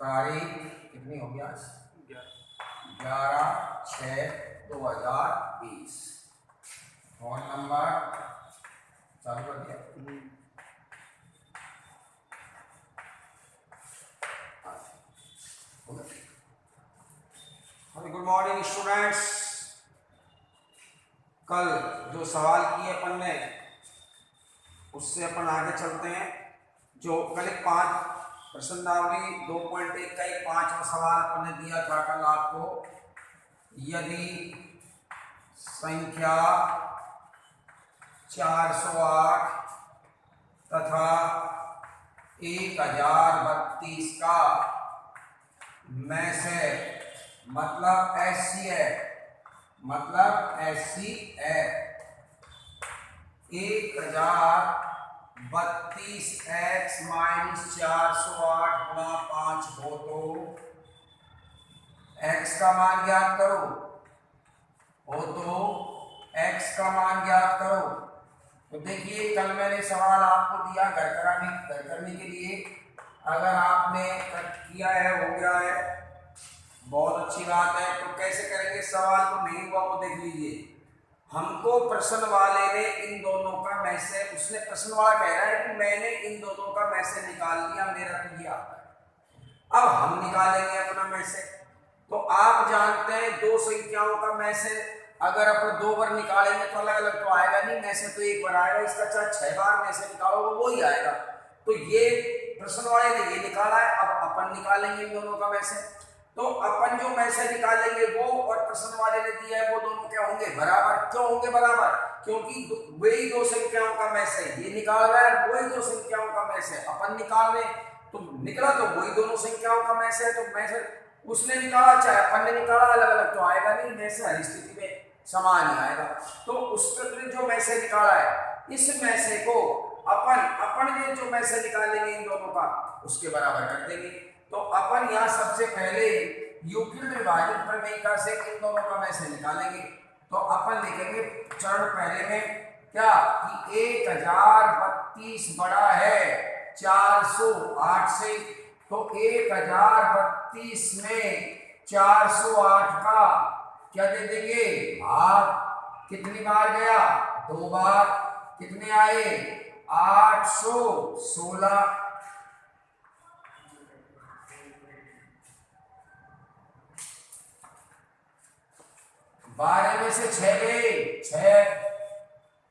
तारीख कितनी हो गया? 11/6/2020। फोन नंबर चालू कर दिया। Good morning students. कल जो सवाल किए अपन ने उससे अपन आगे चलते हैं। जो कल 5 प्रश्नावली 2.1 का एक 5वां सवाल अपन ने दिया था कल आपको। यदि संख्या 408 तथा 1032 का में से मतलब ऐसी है 1032 x माइनस 408 गुणा 5 हो तो x का मान ज्ञात करो। तो देखिए कल मैंने सवाल आपको दिया घर करने के लिए। अगर आपने किया है, हो गया है, बहुत अच्छी बात है। तो कैसे करेंगे सवाल को? नहीं हुआ वो देख लीजिए। हमको प्रश्न वाले ने इन दोनों का में से, उसने प्रश्न वाला कह रहा है कि मैंने इन दोनों का में से निकाल लिया, मेरा तो ये आता है। अब हम निकालेंगे अपना में से। तो आप जानते हैं दो संख्याओं का में से अगर अपन 2 बार निकालेंगे तो अलग अलग तो आएगा नहीं, में से तो 1 बार आएगा। इसका चाहे 6 बार में से निकालो वो ही आएगा। तो ये प्रश्न वाले ने ये निकाला है, अब अपन निकालेंगे इन दोनों का में से। तो अपन जो में से निकालेंगे वो और प्रश्न वाले ने दिया है वो दोनों क्या होंगे? बराबर। क्यों होंगे बराबर? क्योंकि वही 2 संख्याओं का में से ये निकाल रहा है, वही 2 संख्याओं का में से अपन निकाल रहे। तो निकला तो वही दोनों संख्याओं का में से। तो में से उसने निकाला चाहे अपन ने निकाला, अलग अलग तो आएगा नहीं, में से हर स्थिति में समान ही आएगा। तो उसने जो में से निकाला है, इस में से को अपन ने जो में से निकालेंगे इन दोनों का उसके बराबर कर देंगे। तो अपन यहाँ सबसे पहले यूक्लिड विभाजन प्रमेय से इन दोनों का में से निकालेंगे। तो अपन लिखेंगे चरण पहले में क्या कि 1032 बड़ा है 408 से। तो 1032 में 408 का क्या दे देंगे? भाग। कितनी बार गया? 2 बार। कितने आए? 816। 12 में से 6 गए 6,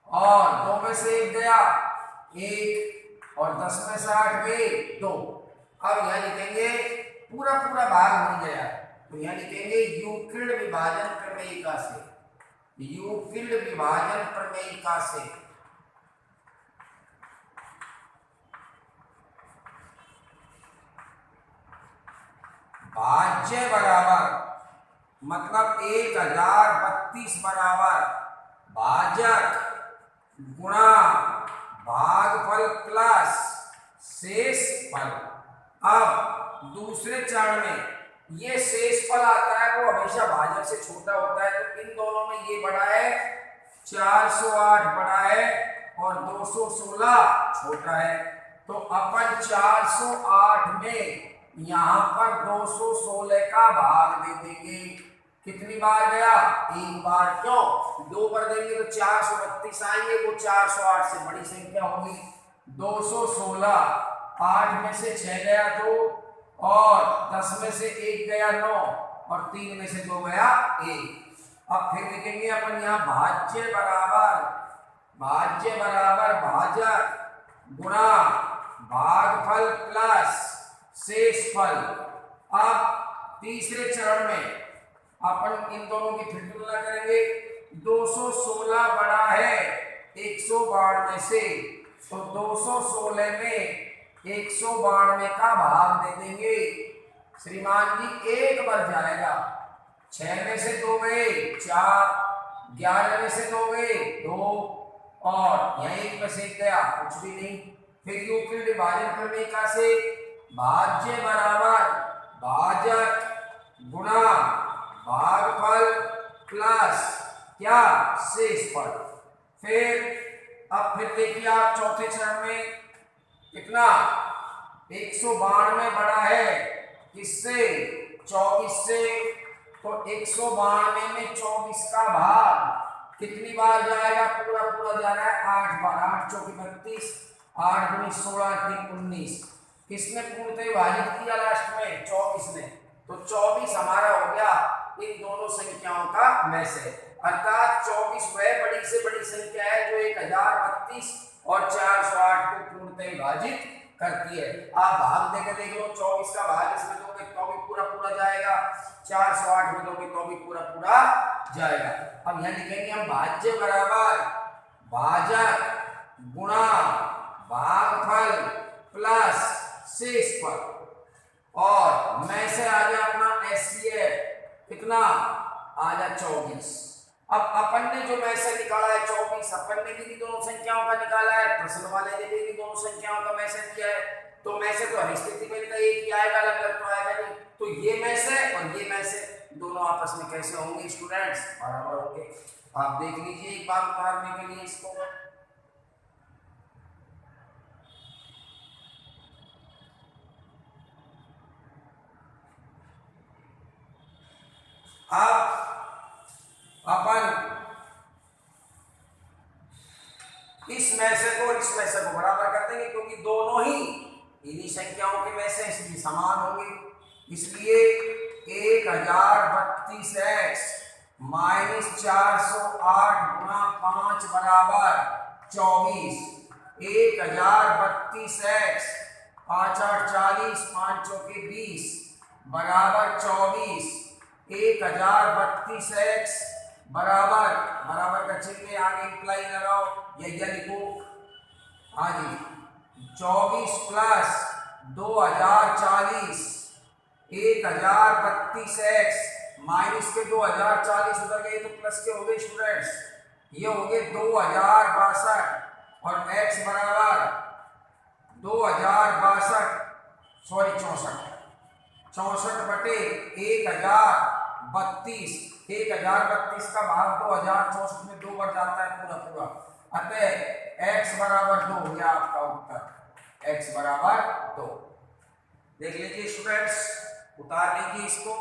और 2 में से 1 गया 1, और 10 में से 8 गए 2। अब यहाँ लिखेंगे पूरा भाग बन गया। तो यहाँ लिखेंगे यूक्लिड विभाजन प्रमेयिका से। यूक्लिड विभाजन प्रमेयिका से भाज्य बराबर मतलब 1032 बराबर भाजक गुणा भागफल प्लस शेषफल। अब दूसरे चरण में ये शेषफल आता है वो हमेशा भाजक से छोटा होता है। तो इन दोनों में ये बड़ा है 408 बड़ा है और 216 छोटा है। तो अपन 408 में यहाँ पर 216 का भाग दे देंगे। कितनी बार गया? 1 बार। क्यों? 2 बार देंगे तो 432 आएंगे, वो 408 से बड़ी संख्या होगी। 216, 8 में से 6 गया 2, और 10 में से 1 गया 9, और 3 में से 2 गया 1। अब फिर लिखेंगे अपन यहाँ भाज्य बराबर भाजक गुणा भागफल प्लस शेषफल। अब तीसरे चरण में अपन इन दोनों की फिर तुलना करेंगे। 216 बड़ा है 192 से। तो 216 में 192 का भाग दे देंगे। श्रीमान जी 1 बार जाएगा। 6 में से 2 गए 4, 11 में से 2 गए 2, और यहाँ 1 में से 1 गया कुछ भी नहीं। फिर यूक्लिड विभाजन प्रमेय से भाज्य बराबर भाजक गुणा भागफल प्लस क्या? शेषफल। फिर देखिए आप चौथे चरण में कितना? 192 बड़ा है किससे? 24 से। तो 192 में 24 का भाग कितनी बार जाएगा? पूरा पूरा जा रहा है 8 बार। 8 चौकी 32, 8 दूनी 16, 3 19। किसने पूर्णतः विभाजित किया लास्ट में? 24 ने। तो 24 हमारा हो गया इन दोनों संख्याओं का में से। अर्थात 24 वह बड़ी से बड़ी संख्या है जो 1032 और 408 को पूर्णतः विभाजित करती है। आप भाग देकर देख लो, 24 का भाग इसमें दोगे तो भी पूरा पूरा जाएगा, 408 में दोगे तो भी पूरा पूरा जाएगा। अब यहां लिखेंगे हम भाज्य बराबर भाजक गुणा भागफल प्लस शेषफल। और में से आ गया अपना एचसीएफ कितना? आ जा 24। अब अपन ने जो में से निकाला है 24, अपन ने भी दोनों संख्याओं का निकाला है, प्रश्न वाले ने भी दोनों संख्याओं का में से दिया है। तो में से तो हर स्थिति में एक ही आएगा, अलग अलग तो आएगा नहीं। तो ये में से और ये में से दोनों आपस में कैसे होंगे स्टूडेंट्स? बराबर होंगे। आप देख लीजिए एक बार उतारने के लिए इसको। अब अपन इस में से को इस में से को बराबर कर देंगे, क्योंकि दोनों ही इन्हीं संख्याओं के में से इसलिए समान होंगे। इसलिए 1032x माइनस 408 गुणा 5 बराबर 24। 1032x 5 8 40, 5 चौके 20 बराबर 24। 1032x बराबर बराबर का चिन्ह आगे इम्प्लाई लगाओ, यह लिखो। हाँ जी, 24 प्लस 2040। 1032x माइनस के 2040 उधर गए तो प्लस के हो गए स्टूडेंट्स, ये हो गए 2062 और x बराबर 2062 सॉरी 64 बटे 1032। 1032 का भाग 2064 में 2 बढ़ जाता है पूरा पूरा। अतः x बराबर 2 हो गया आपका उत्तर, x बराबर 2। देख लीजिए स्टूडेंट्स, उतार लीजिए इसको।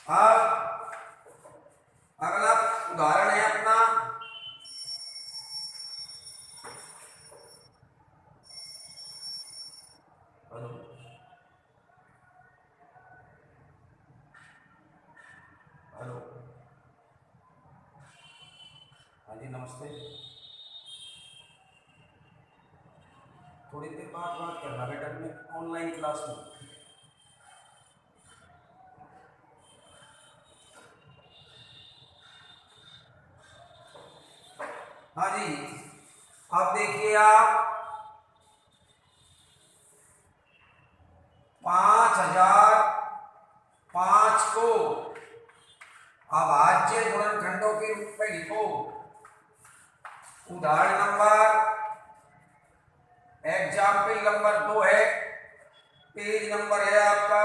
अब अगला उदाहरण है अपना हेलो, हाँ जी नमस्ते। थोड़ी देर बाद बात करना बेटा, मैं ऑनलाइन क्लास में। हाँ जी, अब देखिए आप 5005 को अभाज्य गुणनखंडों के रूप में लिखो। उदाहरण नंबर एग्जाम्पल नंबर 2 है, पेज नंबर है आपका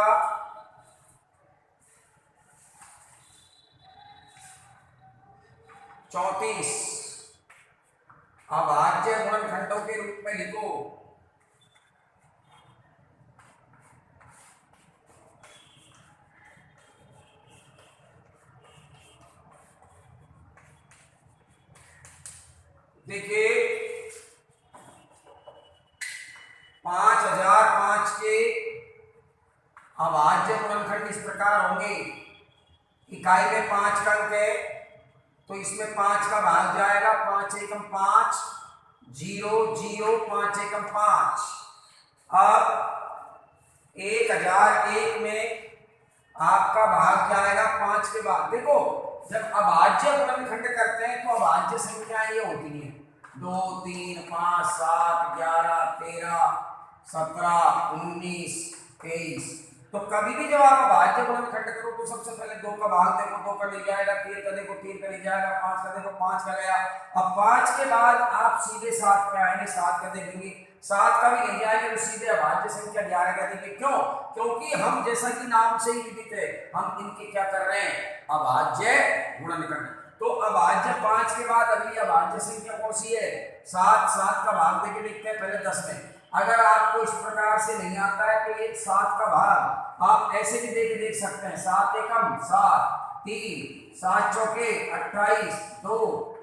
34। अभाज्य गुणनखंडों के रूप में लिखो। देखिए 5005 के अभाज्य गुणनखंड इस प्रकार होंगे। इकाई में 5 का अंक है तो इसमें 5 का भाग जाएगा, 5 एकम 5, 0 0, 5 एकम 5। अब 1001 में आपका भाग जाएगा 5 के बाद। देखो जब अभाज्य गुणनखंड करते हैं तो अभाज्य संख्याएं ये होती हैं 2 3 5 7 11 13 17 19 23। तो कभी भी जब आप अभाज्य गुणनखंड करो तो सबसे पहले 2 का भाग देखो, 2 का नहीं जाएगा, 3 का देखो 3 का नहीं जाएगा, 5 का देखो 5 का गया। अब 5 के बाद आप सीधे 7 पे आएंगे, 7 का देखेंगे 7 का भी नहीं जाएगा तो सीधे अभाज्य संख्या 11 कह देंगे। क्यों? क्योंकि हम जैसा कि नाम से ही विदित है, हम इनके क्या कर रहे हैं, अभाज्य गुणनखंड। तो अभाज्य 5 के बाद अगली अभाज्य संख्या कौन सी है, 7। 7 का भाग देके देखते हैं पहले 10 में। अगर आपको इस प्रकार से नहीं आता है तो एक 7 का भाग आप ऐसे भी देख सकते हैं, 7 एकम 7, 3, 7 चौके 28, 2,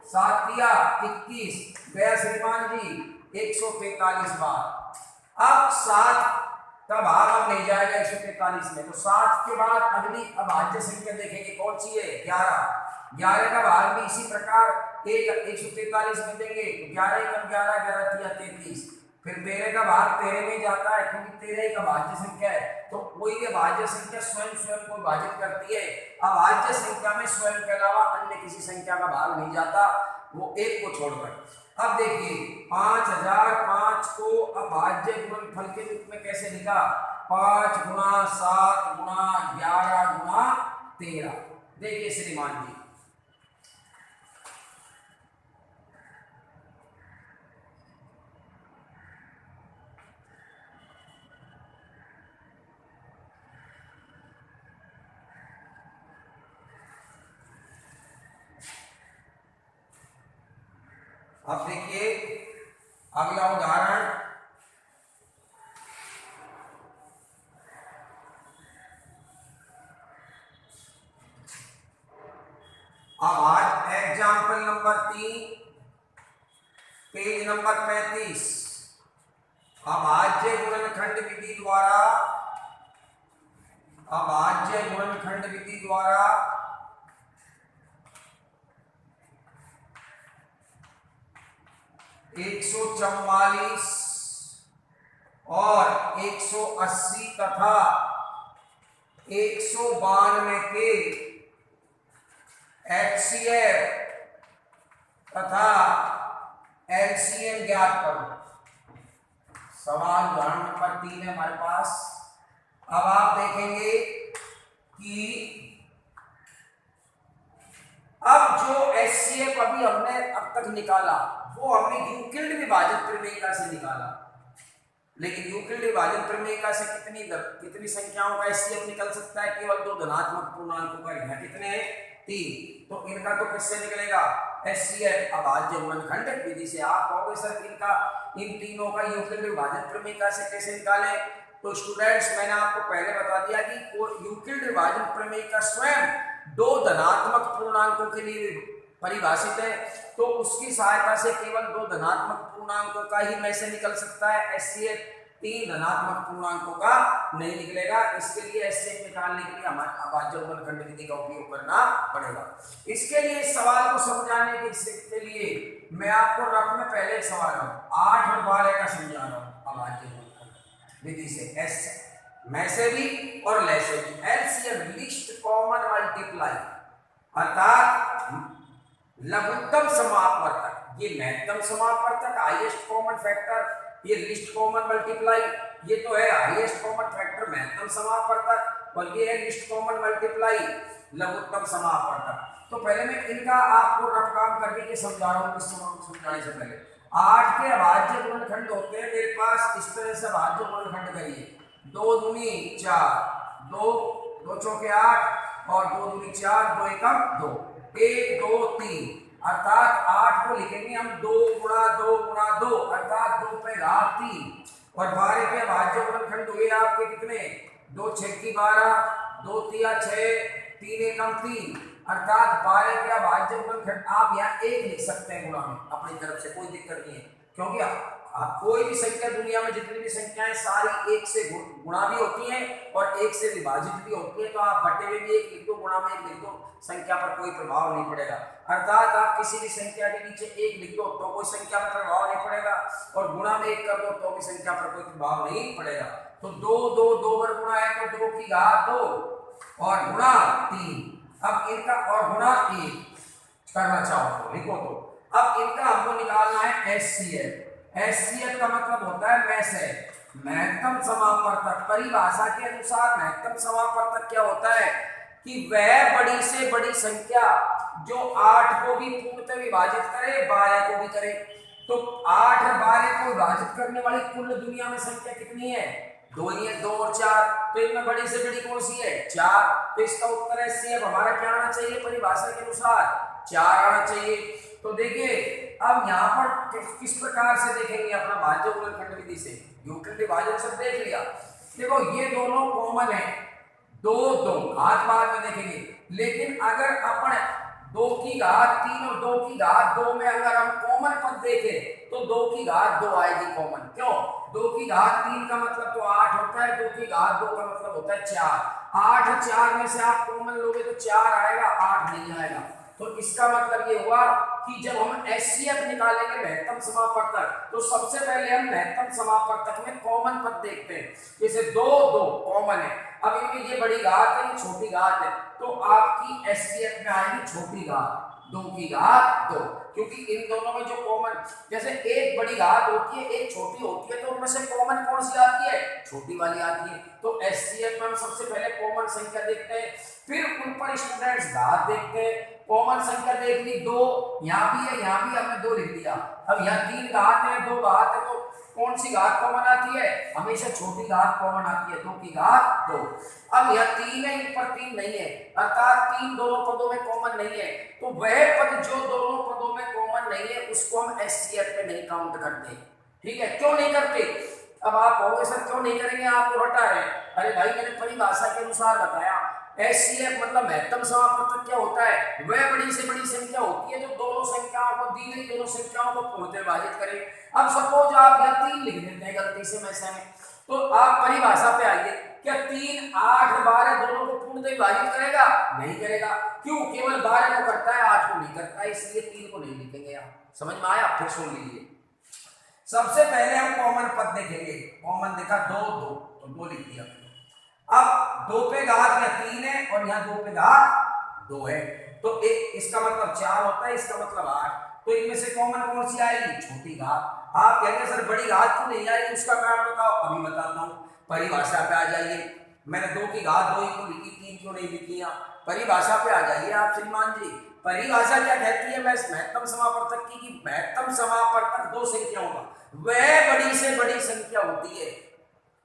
7 तिया 21, गया श्रीमान जी 143 बार। अब 7 का भाग अब नहीं जाएगा 143 में, तो 7 के बाद अगली अभाज्य संख्या देखेंगे कौन सी है, 11। 11 का भाग भी इसी प्रकार 143 में देंगे, 11 एकम 11, 11 तिया 33। फिर 13 का भाग 13 में जाता है, क्योंकि 13 एक अभाज्य संख्या है। तो कोई अभाज्य संख्या स्वयं को विभाजित करती है। अभाज्य संख्या में स्वयं के अलावा अन्य किसी संख्या का भाग नहीं जाता, वो एक को छोड़कर। अब देखिए 5005 को अभाज्य गुणनफल के रूप में कैसे लिखा, 5 गुणा 7 गुणा 11 गुणा 13। देखिए श्रीमान जी, अब देखिए अगला उदाहरण, अब आज एग्जाम्पल नंबर 3 पेज नंबर 35। अभाज्य गुणनखंड विधि द्वारा, अभाज्य गुणनखंड विधि द्वारा 144 और 180 तथा 192 के HCF तथा LCM ज्ञात करो। सवाल उदाहरण नंबर 3 है हमारे पास। अब आप देखेंगे कि अब जो HCF अभी हमने अब तक निकाला वो हमने यूक्लिड विभाजन प्रमेय से निकाला, लेकिन यूक्लिड विभाजन प्रमेय से कितनी संख्याओं का HCF निकल सकता है, केवल 2 धनात्मक पूर्णांकों का। यहाँ कितने हैं, 3। तो इनका तो किससे निकलेगा, HCF अभाज्य गुणनखंड विधि से। आप कहोगे सर इनका, इन तीनों का यूक्लिड विभाजन प्रमेय से कैसे निकालें, तो स्टूडेंट्स मैंने आपको पहले बता दिया कि यूक्लिड विभाजन प्रमेय का स्वयं 2 धनात्मक पूर्णांकों के लिए परिभाषित है, तो उसकी सहायता से केवल 2 धनात्मक पूर्णांकों का ही में से निकल सकता है। HCF 3 धनात्मक पूर्णांकों का नहीं निकलेगा। इसके लिए HCF निकालने के लिए हमारे अभाज्य गुणनखंड विधि का उपयोग करना पड़ेगा। इसके लिए इस सवाल को समझाने के लिए मैं आपको रफ में पहले एक सवाल 8 और 12 का समझा रहा हूँ अभाज्य गुणनखंड विधि से, में से भी और ले से भी। LCM लिस्ट कॉमन मल्टीप्लाई, अर्थात लघुत्तम समापवर्तक, ये महत्तम समापवर्तक हाईएस्ट कॉमन फैक्टर, ये लिस्ट कॉमन मल्टीप्लाई, ये तो है हाईएस्ट कॉमन फैक्टर महत्तम समापवर्तक, और ये है लिस्ट कॉमन मल्टीप्लाई लघुत्तम समापवर्तक। तो पहले मैं इनका आपको रफ काम करके ये समझा रहा हूँ। समझाने से पहले 8 के अभाज्य गुणनखंड होते हैं मेरे पास इस तरह से। अभाज्य गुणनखंड करिए, 2 दूनी 4, 2 चौके 8 और 2 दूनी 4, 2 एकम 2, 1 2 3, अर्थात 8 को लिखेंगे हम 2 गुणा 2 गुणा 2, अर्थात 2 पे घात 3। और 12 के अभाज्य गुणनखंड हुए आपके कितने, 2 6 की 12, 2 तिया 6, 3 एकम 3, अर्थात 12 के अभाज्य गुणनखंड आप यहाँ 1 लिख सकते हैं गुणा में अपनी तरफ से, कोई दिक्कत नहीं है। क्योंकि कोई भी संख्या दुनिया में जितनी भी संख्याएं सारी 1 से गुणा भी होती हैं और 1 से विभाजित भी होती है। तो आप बटे में भी 1 लिख दो, गुणा में 1 लिख दो, संख्या पर कोई प्रभाव नहीं पड़ेगा। अर्थात आप किसी भी संख्या के नीचे 1 लिख दो तो कोई संख्या पर प्रभाव नहीं पड़ेगा, और गुणा में 1 कर दो तो भी संख्या पर कोई प्रभाव नहीं पड़ेगा। तो 2 बार गुणा है तो 2 की घात 2 और गुणा 3। अब इनका और गुणा 1 करना चाहो तो लिखो। तो अब इनका हमको निकालना है HCF। HCF का मतलब होता है में से, महत्तम समापवर्तक। परिभाषा के अनुसार महत्तम समापवर्तक क्या होता है कि वह बड़ी से बड़ी संख्या जो 8 को भी पूर्णतः विभाजित करे, 12 को भी करे। तो 8 और 12 को विभाजित करने वाली कुल दुनिया में संख्या कितनी है? 2 ही है, 2 और 4। तो इनमें बड़ी से बड़ी कौन सी है? 4। तो इसका उत्तर है सी। अब हमारा क्या आना चाहिए परिभाषा के अनुसार? 4 आना चाहिए। तो देखिए अब यहाँ पर किस प्रकार से देखेंगे अपना भाज्य गुणनखंड विधि से। यूक्लिड विभाजन सब देख लिया। देखो ये दोनों कॉमन है, 2 2 आज बाद में देखेंगे। लेकिन अगर अपन 2 की घात 3 और 2 की घात 2 में अगर हम कॉमन पद देखें तो 2 की घात 2 आएगी कॉमन। क्यों? 2 की घात 3 का मतलब तो 8 होता है, 2 की घात 2 का मतलब होता है 4। 8 और 4 में से आप कॉमन लोगे तो 4 आएगा, 8 नहीं आएगा। तो इसका मतलब ये हुआ कि जब हम एचसीएफ निकालेंगे महत्तम समापवर्तक, तो सबसे पहले हम महत्तम समापवर्तक में कॉमन पद देखते हैं। जैसे 2 2 कॉमन है, अब इनमें ये बड़ी घात है, ये छोटी घात है, तो आपकी एचसीएफ में आएगी छोटी घात 2 की घात 2, क्योंकि इन दोनों में जो कॉमन, जैसे एक बड़ी घात होती है एक छोटी होती है, तो उनमें से कॉमन कौन सी आती है? छोटी वाली आती है। तो एचसीएफ में हम सबसे पहले कॉमन संख्या देखते हैं, फिर उन पर स्टूडेंट्स घात देखते हैं। कॉमन संख्या देख ली 2, यहाँ भी है, यहाँ भी हमने 2 लिख दिया। अब यहाँ 3 घात है, 2 घात है, तो कौन सी घात कॉमन आती है? हमेशा छोटी घात कॉमन आती है, 2 की घात 2। अब यहाँ 3 है, इन पर 3 नहीं है, अर्थात 3 दोनों पदों में कॉमन नहीं है। तो वह पद जो दोनों पदों में कॉमन नहीं है उसको हम एचसीएफ में नहीं काउंट करते। ठीक है, क्यों नहीं करते? अब आप कहोगे सर क्यों नहीं करेंगे, आप तो हटा रहे। अरे भाई मैंने परिभाषा के अनुसार बताया, एचसीएफ मतलब महत्तम समापवर्तक क्या होता है? वह बड़ी से बड़ी संख्या होती है जो दोनों संख्याओं को, दी गई दोनों संख्याओं को पूर्णतः विभाजित करे। अब सपोज आप यहाँ 3 लिख देते हैं गलती से मैसे में, तो आप परिभाषा पे आइए, क्या 3 8 12 दोनों को पूर्णतः विभाजित करेगा? नहीं करेगा। क्यों? केवल 12 को करता है, 8 को नहीं करता है, इसलिए 3 को नहीं लिखेंगे। आप समझ में आया? फिर सुन लीजिए। सबसे पहले हम कॉमन पद देखेंगे। कॉमन देखा 2 2, तो 2 लिख दिया। अब 2 पे घात या 3 है और यहाँ 2 पे घात 2 है, तो एक इसका मतलब 4 होता है, इसका मतलब 8। तो इनमें से कॉमन कौन सी आएगी? छोटी घात। आप कहेंगे सर बड़ी घात क्यों नहीं आई, उसका कारण बताओ। अभी बताता हूँ, परिभाषा पे आ जाइए। मैंने 2 की घात 2 ही क्यों लिखी, 3 क्यों नहीं लिखी? परिभाषा पे आ जाइए आप श्रीमान जी। परिभाषा क्या कहती है? मैं महत्तम समापवर्तक की कि महत्तम समापवर्तक 2 संख्याओं का वह बड़ी से बड़ी संख्या होती है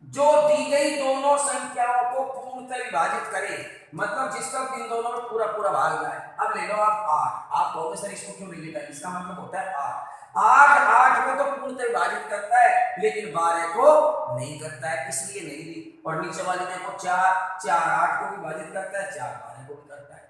जो दी गई दोनों संख्याओं को पूर्णतः विभाजित करे, मतलब जिसका इन दोनों में पूरा पूरा भाग जाए। अब ले लो आप 8, आप कहोगे सर इसको क्यों नहीं लिखा, इसका मतलब होता है 8 8 को तो पूर्णतः विभाजित करता है लेकिन 12 को नहीं करता है, इसलिए नहीं ली। और नीचे वाले देखो 4 8 को विभाजित करता है, 4 12 को भी करता है।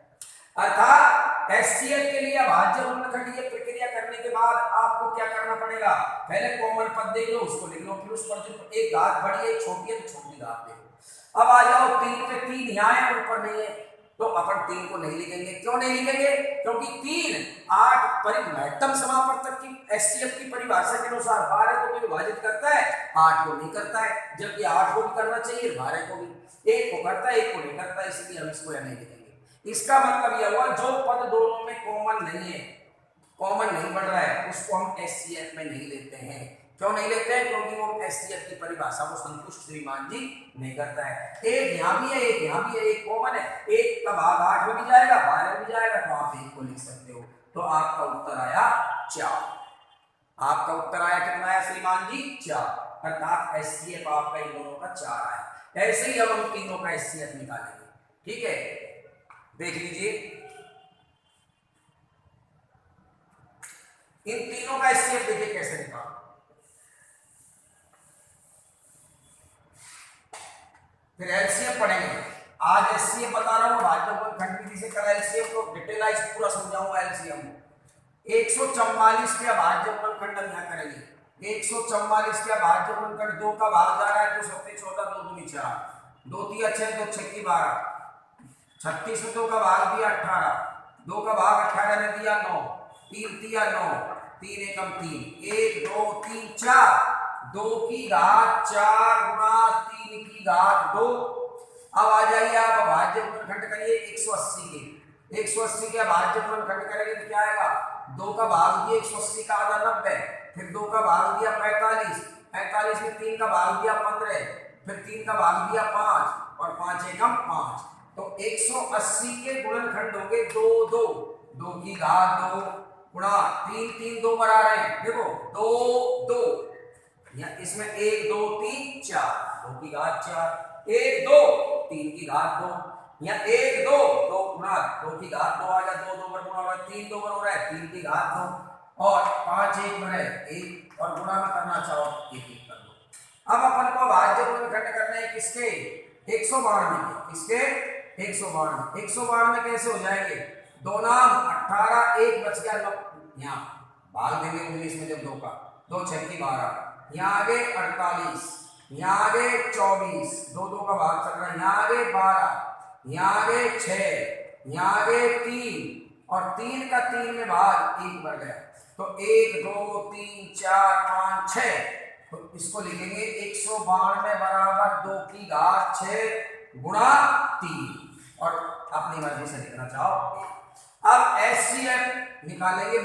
अर्थात एचसीएफ के लिए भाज्य गुणनखंड ये प्रक्रिया करने के बाद आपको क्या करना पड़ेगा? पहले कॉमन पद देख लो, उसको लिख लो, फिर उस पर जो एक घात बड़ी है छोटी है तो छोटी घात देखो। अब आ जाओ 3 पे 3 यहाँ है ऊपर नहीं है, तो अपन 3 को नहीं लिखेंगे। क्यों नहीं लिखेंगे? क्योंकि 3 8 महत्तम समापवर्तक की एचसीएफ की परिभाषा के अनुसार 12 को भी विभाजित करता है, 8 को नहीं करता है, जबकि 8 को भी करना चाहिए, 12 को भी। एक को करता है, एक को नहीं करता, इसलिए हम इसको नहीं लिखेंगे। इसका मतलब यह हुआ जो पद दोनों में कॉमन नहीं है, कॉमन नहीं बढ़ रहा है, उसको हम एचसीएफ में नहीं लेते हैं। क्यों नहीं लेते हैं? क्योंकि वो एचसीएफ की परिभाषा को संतुष्ट श्रीमान जी नहीं करता है। एक यहाँ भी है, एक यहाँ भी है, एक कॉमन है, एक का भाग 8 में भी जाएगा, 12 में भी जाएगा, तो आप एक को लिख सकते हो। तो आपका उत्तर आया 4। आपका उत्तर आया कितना आया श्रीमान जी? 4। अर्थात एचसीएफ आपका इन दोनों का 4 आया। ऐसे ही अब हम तीनों का एचसीएफ निकालेंगे। ठीक है, देख लीजिए इन तीनों का एचसीएफ देखिए कैसे निकाल। फिर एलसीएम पढ़ेंगे। आज एचसीएफ बता रहा हूं, भाज्य गुणनखंड विधि से कल एलसीएम को डिटेलाइज पूरा समझाऊंगा। एलसीएम 144 का भाज्य गुणनखंड हम यहां करेंगे। 144 का भाज्य गुणनखंड 2 का भाग जा रहा है तो 7 14 2 दूनी 4, 2 3 6 2 6 की 12, 36 में 2 का भाग दिया 18, 2 का भाग 18 ने दिया 9, 3 दिया 9, 3 एकम 3, 1 2 3 4, 2 की घात 4 गुणा 3 की घात 2। अब आ जाइए आप भाज्य गुणनखंड करिए 180 के। 180 के भाज्य गुणनखंड करेंगे तो क्या आएगा? 2 का भाग दिया 180 का आधा 90, फिर 2 का भाग दिया 45, 45 में 3 का भाग दिया 15, फिर 3 का भाग दिया 5 और 5 एकम 5। तो 180 के गुणनखंड हो गए 2 2, 2 की घात 2, गुणा 3 3 2 पर आ रहे हैं, देखो 2 2 या इसमें 1 2 3 4, 2 की घात 4, 1 2 3 की घात 2, या 1 2 2 गुणा 2 की घात 2 आ गया, 2 2 पर गुणा हो रहा है, 3 2 पर हो रहा है 3 की घात 2, और 5 1 पर है 1, और गुणा में करना चाहो 1 1 कर दो। अब अपन को भाज्य गुणनखंड करने हैं किसके, 192 के, किसके 192, 192 कैसे हो जाएंगे, 2 नाम 18, 1 बच गया 9, यहाँ भाग देंगे 19 में जब 2 का, 2 6 की 12, यहाँ आगे 48, यहाँ आगे 24, 2 2 का भाग चल रहा है, यहाँ आगे 12, यहाँ आगे 6, यहाँ आगे 3, और 3 का 3 में भाग 1 बढ़ गया, तो 1 2 3 4 5 6, तो इसको लिखेंगे 192 बराबर 2 की घात 6 गुणा 3, और अपनी मर्जी से लिखना चाहो। अब एचसीएफ निकालेंगे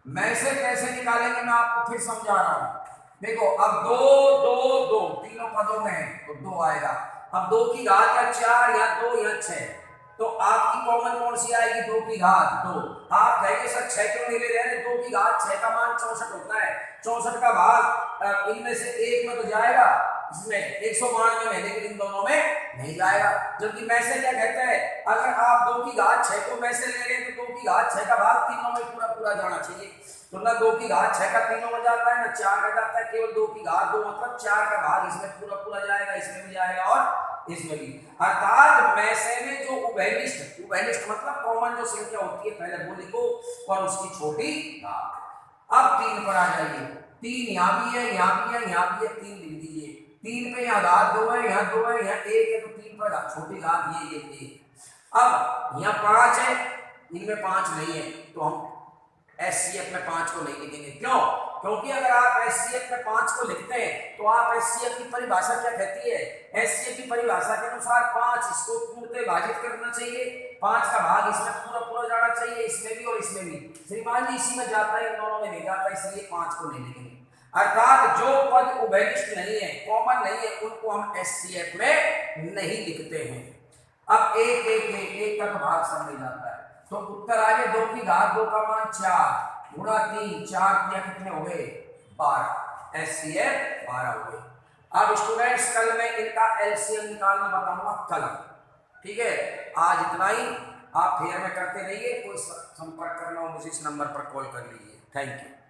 में से कैसे निकालेंगे मैं आपको फिर समझा रहा हूं। देखो अब 2 2 2 तीनों पदों में है तो 2 आएगा, अब 2 की घात या 4 या 2 या 6, तो आपकी कॉमन कौन सी आएगी, 2 की घात 2। आप कहेंगे सर 6 क्यों नहीं ले रहे हैं, 2 की घात 6 का मान 64 होता है, 64 का भाग इनमें से एक में तो जाएगा, इसमें 192 में, लेकिन इन दोनों में नहीं जाएगा। जबकि में से क्या कहते हैं, अगर आप 2 की घात 6 को में से ले रहे हैं तो 2 की घात 6 का भाग तीनों में पूरा पूरा जाना चाहिए, तो ना 2 की घात 6 का तीनों में जाता है ना 4 का जाता है, केवल 2 की घात 2 मतलब 4 का भाग इसमें पूरा पूरा जाएगा, इसमें भी जाएगा और इसमें भी, अर्थात में से में जो उभयनिष्ठ मतलब कॉमन जो संख्या होती है पहले वो लिखो और उसकी छोटी घात। अब 3 पर आ जाइए, 3 यहाँ भी है, यहाँ भी है, यहाँ भी है, 3 लिख दीजिए, 3 पे यहाँ घात 2 है, यहाँ 2 है, यहाँ 1 है, तो 3 पर छोटी घात ये 1। अब यहाँ 5 है, इनमें 5 नहीं है, तो हम एचसीएफ में 5 को नहीं लिखेंगे, क्यों, क्योंकि अगर आप एचसीएफ में 5 को लिखते हैं तो आप एचसीएफ की परिभाषा क्या कहती है, एचसीएफ की परिभाषा के अनुसार 5 इसको पूर्णतः भाजित करना चाहिए, 5 का भाग इसमें पूरा पूरा जाना चाहिए, इसमें भी और इसमें भी, श्रीमान जी इसी में जाता है इन दोनों में नहीं जाता, इसलिए 5 को नहीं लिखेंगे। अर्थात जो पद उभयनिष्ठ नहीं है, कॉमन नहीं है, उनको हम एचसीएफ में नहीं लिखते हैं। अब 1 1 1 1 का भाग सब में जाता है, तो उत्तर आ गया 2 की घात 2 का मान 4 गुणा 3, 4 कितने हो गए 12, एचसीएफ 12 हो गए। अब स्टूडेंट्स कल मैं इनका एलसीएम निकालना बताऊंगा कल, ठीक है। आज इतना ही, आप फेयर में करते रहिए, कोई संपर्क करना हो मुझे इस नंबर पर कॉल कर लीजिए। Thank you.